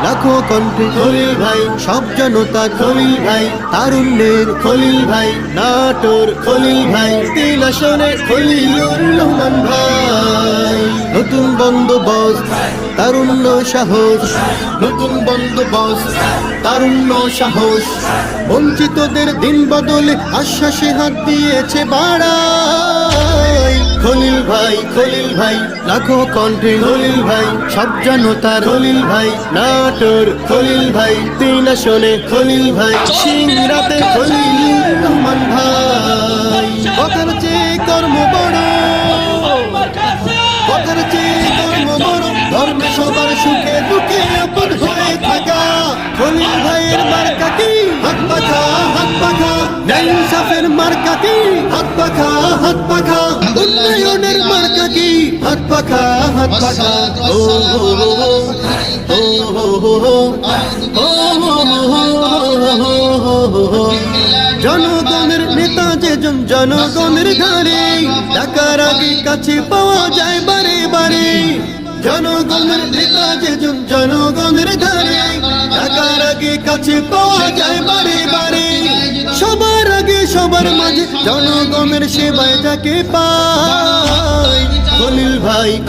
লাখো কণ্ঠে খলিল ভাই, সব জনতার খলিল ভাই, তারুণ্যের খলিল ভাই, নাটোর খলিল ভাই, 3 আসনে খলিলুর রহমান ভাই। নতুন বন্দোবস্ত, তারুণ্য সাহস, নতুন বন্দোবস্ত, তারুণ্য সাহস, বঞ্চিতদের দিন বদলে আশ্বাসে হাত দিয়েছে বাড়াই। খলিল ভাই, লাখো কণ্ঠে খলিল ভাই, সব জনতার খলিল ভাই, নাটোর খলিল ভাই, 3 আসনে খলিল ভাই, সিংড়াতে খলিলুর রহমান ভাই। কথার চেয়ে কর্ম বড়, কথার চেয়ে কর্ম বড়, ধর্মে সবার সুখে দুঃখে আপন হয়ে থাকা। খলিল ভাইয়ের মার্কা কি? হাত পাখা, হাত পাখা। ন্যায় ইনসাফের মার্কা কি? হাত পাখা, হাত পাখা। উন্নয়নের মার্কা কি? হাত পাখা, হাত পাখা। ও হো হো হো, ও হো হো হো, ও হো হো হো হো। জনগণের নেতা যেজন জনগণের ধারে, টাকার আগে কাছে পাওয়া যায় বারে বারে। জনগণের নেতা যেজন জনগণের ধারে, টাকার আগে কাছে পাওয়া যায় বারে বারে। সবার আগে সবার মাঝে জনগণের সেবায় যাকে পায়।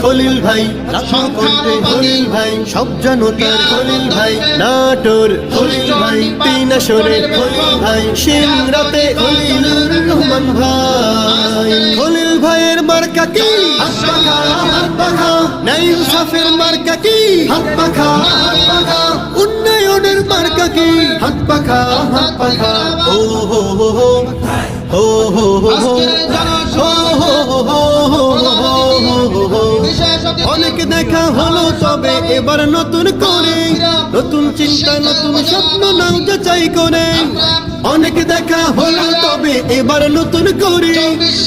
খলিল ভাই, লাখো কণ্ঠে খলিল ভাই, সব জনতার খলিল ভাই, নাটোর খলিল ভাই, 3 আসনে খলিল ভাই, সিংড়াতে খলিলুর রহমান ভাই। খলিল ভাইয়ের মার্কা কি? হাত পাখা, হাত পাখা। ন্যায় ইনসাফের মার্কা কি? হাত পাখা, হাত পাখা। উন্নয়নের মার্কা কি? হাত পাখা, হাত পাখা। ও হো হো হো, ও হো হো হো, ও হো হো হো, অনেক দেখা হলো তবে এবার নতুন করে, নতুন চিন্তা নতুন স্বপ্ন নাও যাচাই করে। অনেক দেখা হলো তবে এবার নতুন করে,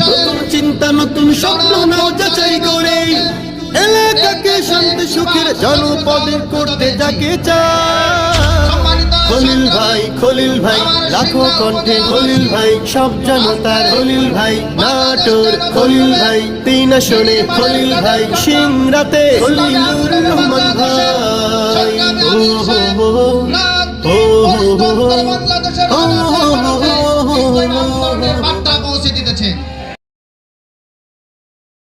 নতুন চিন্তা নতুন স্বপ্ন নাও যাচাই করে। এলাকাকে শান্তি সুখের জনপদে করতে যাকে চায়। খলিল ভাই, লাখো কণ্ঠে খলিল ভাই, সব জনতার খলিল ভাই, নাটোর খলিল ভাই, 3 আসনে খলিল ভাই, সিংড়াতে খলিলুর রহমান ভাই।